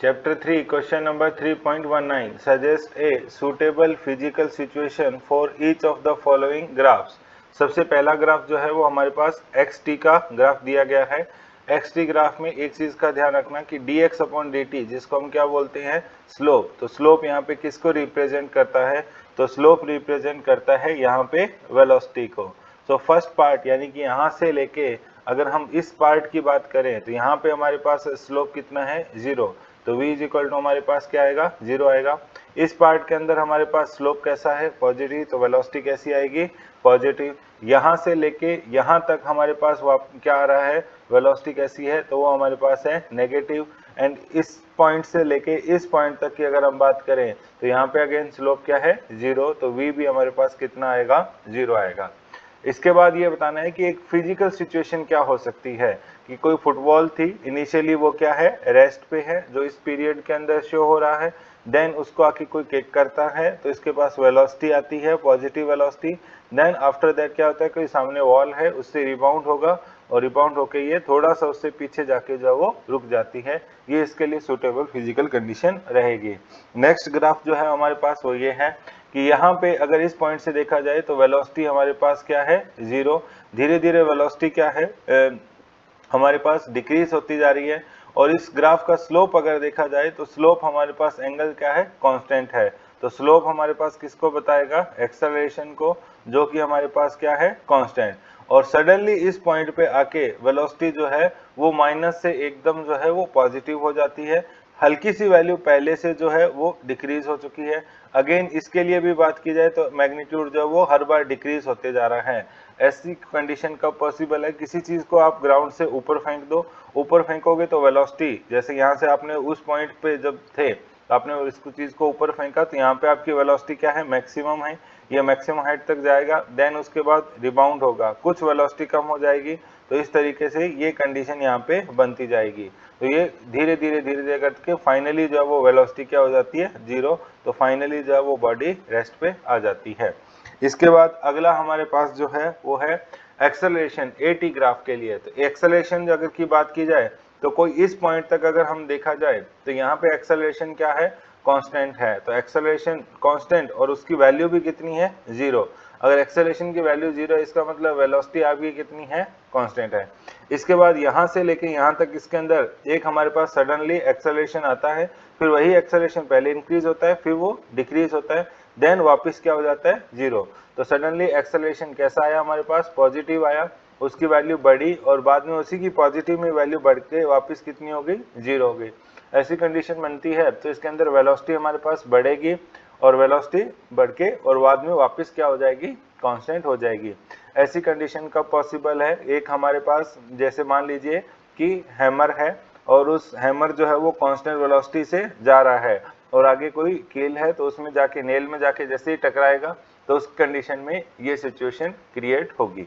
Chapter 3, question number 3.19 suggests a suitable physical situation for each of the following graphs. सबसे पहला graph जो है वो हमारे पास xt का ग्राफ दिया गया है। xt ग्राफ में एक चीज का ध्यान रखना कि dx अपॉन dt जिसको हम क्या बोलते हैं स्लोप, तो स्लोप यहाँ पे किसको रिप्रेजेंट करता है, तो स्लोप रिप्रेजेंट करता है यहाँ पे वेलोसिटी को। तो फर्स्ट पार्ट यानी कि यहाँ से लेके अगर हम इस पार्ट की बात करें तो यहाँ पे हमारे पास स्लोप कितना है 0, तो v इज इक्वल टू हमारे पास क्या आएगा 0 आएगा। इस पार्ट के अंदर हमारे पास स्लोप कैसा है पॉजिटिव, तो वेलोसिटी कैसी आएगी पॉजिटिव। यहाँ से लेके यहाँ तक हमारे पास क्या आ रहा है वेलोसिटी कैसी है, तो वो हमारे पास है नेगेटिव। एंड इस पॉइंट से लेके इस पॉइंट तक की अगर हम बात करें तो यहाँ पे अगेन स्लोप क्या है 0, तो v भी हमारे पास कितना आएगा 0 आएगा। इसके बाद ये बताना है कि एक फिजिकल सिचुएशन क्या हो सकती है कि कोई फुटबॉल थी, इनिशियली वो क्या है रेस्ट पे है जो इस पीरियड के अंदर शो हो रहा है, देन उसको आके कोई किक करता है तो इसके पास वेलोसिटी आती है positive velocity. Then after that क्या होता है, कोई सामने वॉल है उससे रिबाउंड होगा और रिबाउंड होके ये थोड़ा सा उससे पीछे जाके जो वो रुक जाती है, ये इसके लिए सुटेबल फिजिकल कंडीशन रहेगी। नेक्स्ट ग्राफ जो है हमारे पास वो ये है कि यहाँ पे अगर इस पॉइंट से देखा जाए तो वेलोसिटी हमारे पास क्या है 0, धीरे धीरे वेलोसिटी क्या है हमारे पास डिक्रीज होती जा रही है। और इस ग्राफ का स्लोप अगर देखा जाए तो स्लोप हमारे पास एंगल क्या है कांस्टेंट है, तो स्लोप हमारे पास किसको बताएगा एक्सेलरेशन को, जो कि हमारे पास क्या है कांस्टेंट। और सडनली इस पॉइंट पे आके वेलोसिटी जो है वो माइनस से एकदम जो है वो पॉजिटिव हो जाती है, हल्की सी वैल्यू पहले से जो है वो डिक्रीज हो चुकी है। अगेन इसके लिए भी बात की जाए तो मैग्नीट्यूड जो है वो हर बार डिक्रीज होते जा रहा है। ऐसी कंडीशन कब पॉसिबल है, किसी चीज को आप ग्राउंड से ऊपर फेंक दो, ऊपर फेंकोगे तो वेलोसिटी जैसे यहाँ से आपने उस पॉइंट पे जब थे आपने इस चीज को ऊपर फेंका तो यहाँ पे आपकी वेलोसिटी क्या है मैक्सिमम है, ये मैक्सिमम हाइट तक जाएगा, देन उसके बाद रिबाउंड होगा, कुछ वेलोसिटी कम हो जाएगी, तो इस तरीके से ये कंडीशन यहाँ पे बनती जाएगी। तो ये धीरे धीरे करके फाइनली जो है वो वेलोसिटी क्या हो जाती है 0, तो फाइनली जो है वो बॉडी रेस्ट पे आ जाती है। इसके बाद अगला हमारे पास जो है वो है एक्सेलरेशन एटी ग्राफ के लिए। तो एक्सेलरेशन अगर की बात की जाए तो कोई इस पॉइंट तक अगर हम देखा जाए तो यहाँ पे एक्सेलरेशन क्या है कांस्टेंट है, तो एक्सेलरेशन कांस्टेंट और उसकी वैल्यू भी कितनी है 0। अगर एक्सेलरेशन की वैल्यू 0 है इसका मतलब वेलोसिटी आपकी कितनी है कांस्टेंट है। इसके बाद यहाँ से लेके यहाँ तक इसके अंदर एक हमारे पास सडनली एक्सेलरेशन आता है, फिर वही एक्सेलरेशन पहले इंक्रीज होता है फिर वो डिक्रीज होता है, देन वापस क्या हो जाता है 0। तो सडनली एक्सेलरेशन कैसा आया हमारे पास पॉजिटिव आया, उसकी वैल्यू बढ़ी और बाद में उसी की पॉजिटिव में वैल्यू बढ़ के वापस कितनी हो गई 0 हो गई। ऐसी कंडीशन बनती है तो इसके अंदर वेलोसिटी हमारे पास बढ़ेगी और वेलोसिटी बढ़ के और बाद में वापस क्या हो जाएगी कांस्टेंट हो जाएगी। ऐसी कंडीशन कब पॉसिबल है, एक हमारे पास जैसे मान लीजिए कि हैमर है और उस हैमर जो है वो कांस्टेंट वेलोसिटी से जा रहा है और आगे कोई कील है तो उसमें जाके नेल में जाके जैसे ही टकराएगा तो उस कंडीशन में ये सिचुएशन क्रिएट होगी।